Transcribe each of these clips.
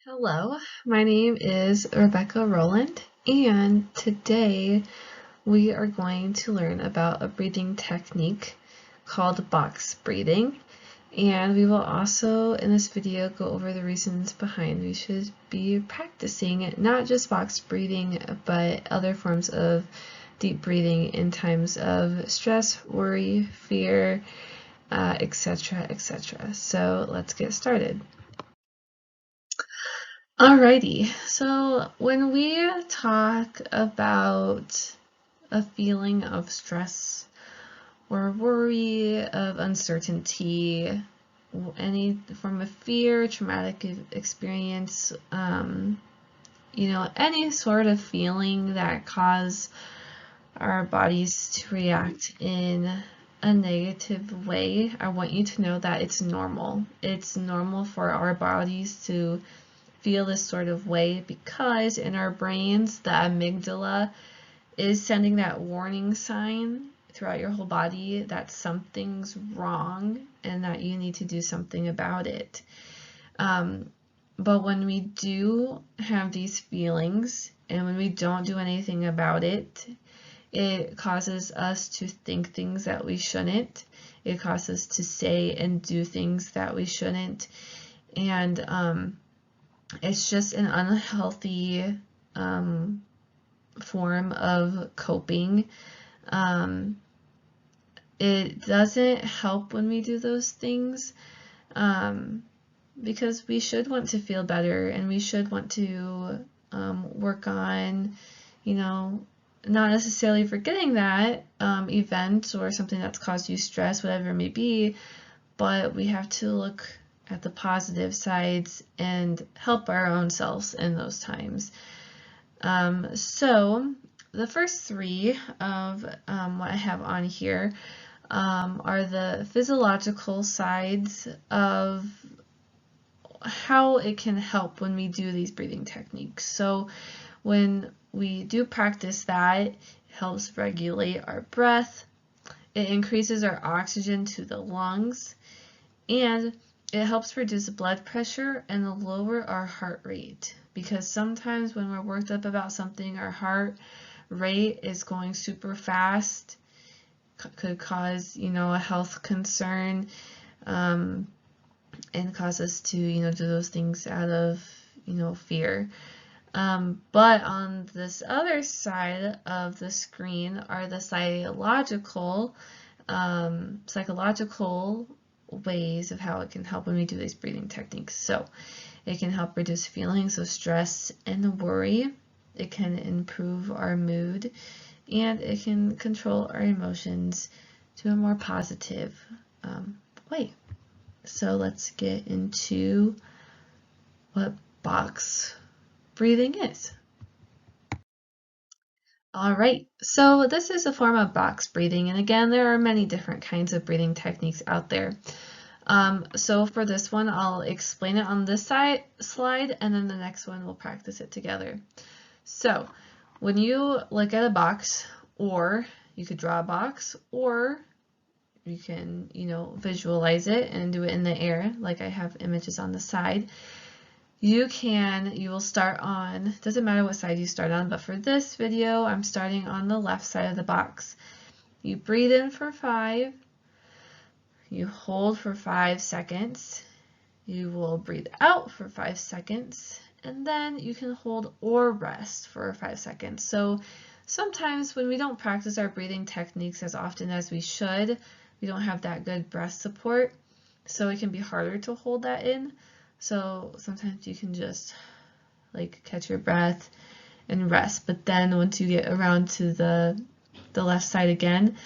Hello, my name is Rebecca Rowland, and today we are going to learn about a breathing technique called box breathing. And we will also, in this video, go over the reasons behind we should be practicing not just box breathing, but other forms of deep breathing in times of stress, worry, fear, etc., etc. So let's get started. Alrighty, so when we talk about a feeling of stress or worry, of uncertainty, any form of fear, traumatic experience, any sort of feeling that cause our bodies to react in a negative way, I want you to know that it's normal. It's normal for our bodies to feel this sort of way because in our brains, the amygdala is sending that warning sign throughout your whole body that something's wrong and that you need to do something about it. But when we do have these feelings and when we don't do anything about it, it causes us to think things that we shouldn't. It causes us to say and do things that we shouldn't. And it's just an unhealthy form of coping. It doesn't help when we do those things because we should want to feel better and we should want to work on, not necessarily forgetting that event or something that's caused you stress, whatever it may be, but we have to look at the positive sides and help our own selves in those times. So the first three of what I have on here are the physiological sides of how it can help when we do these breathing techniques. So when we do practice that, it helps regulate our breath, it increases our oxygen to the lungs, and it helps reduce blood pressure and lower our heart rate, because sometimes when we're worked up about something, our heart rate is going super fast, could cause, a health concern, and cause us to, do those things out of, fear. But on this other side of the screen are the psychological ways of how it can help when we do these breathing techniques. So it can help reduce feelings of stress and worry. It can improve our mood, and it can control our emotions to a more positive way. So let's get into what box breathing is. All right, so this is a form of box breathing, and again, there are many different kinds of breathing techniques out there. So for this one, I'll explain it on this slide, and then the next one we'll practice it together. So when you look at a box, or you could draw a box, or you can, visualize it and do it in the air, like I have images on the side. You will start on, doesn't matter what side you start on, but for this video, I'm starting on the left side of the box. You breathe in for 5, you hold for 5 seconds, you will breathe out for 5 seconds, and then you can hold or rest for 5 seconds. So sometimes when we don't practice our breathing techniques as often as we should, we don't have that good breath support, so it can be harder to hold that in. So sometimes you can just catch your breath and rest, but then once you get around to the left side again,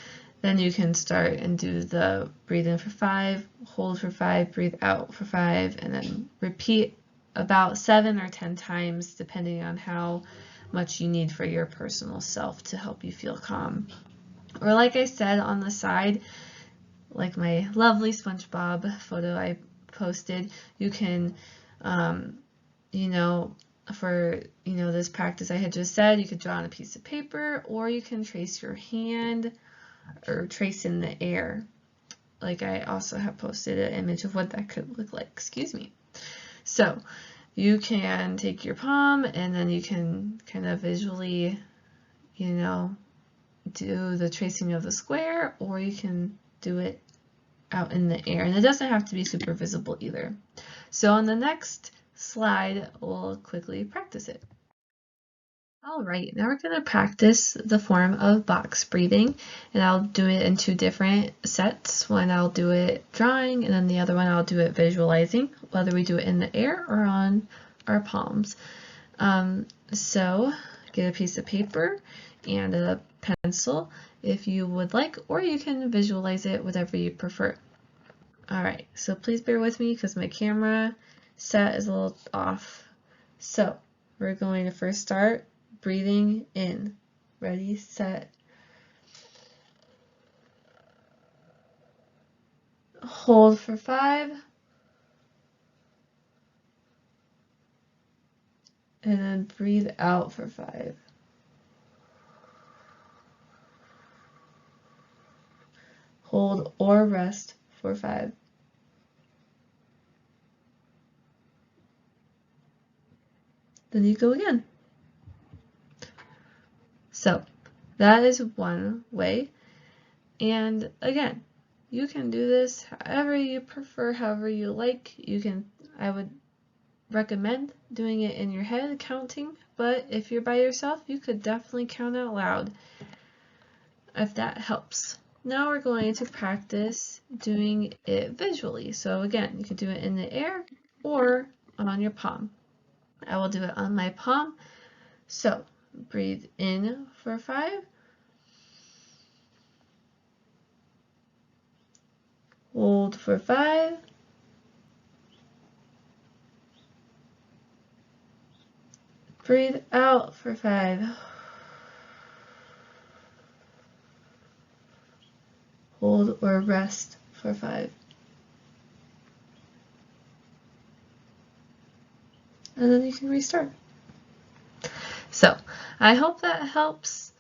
then you can start and do the breathe in for 5, hold for 5, breathe out for 5, and then repeat about 7 or 10 times depending on how much you need for your personal self to help you feel calm. Or like I said on the side, like my lovely SpongeBob photo I posted, you can, for, this practice I had just said, you could draw on a piece of paper, or you can trace your hand or trace in the air. Like I also have posted an image of what that could look like, excuse me. So You can take your palm and then you can kind of visually, you know, do the tracing of the square, or you can do it out in the air, and it doesn't have to be super visible either. So on the next slide, we'll quickly practice it. All right, now we're going to practice the form of box breathing, and I'll do it in 2 different sets. One I'll do it drawing, and then the other one I'll do it visualizing, whether we do it in the air or on our palms. So get a piece of paper and a pencil if you would like, or you can visualize it, whatever you prefer. All right, so please bear with me because my camera set is a little off. So we're going to first start breathing in. Ready, set. Hold for 5. And then breathe out for 5. Hold or rest for 5. Then you go again. So that is one way. And again, you can do this however you prefer, however you like. I would recommend doing it in your head, counting, but if you're by yourself, you could definitely count out loud if that helps. Now we're going to practice doing it visually. So again, you could do it in the air or on your palm. I will do it on my palm. So breathe in for 5. Hold for 5. Breathe out for 5. Hold or rest for 5. And then you can restart. So I hope that helps,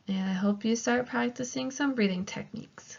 and I hope you start practicing some breathing techniques.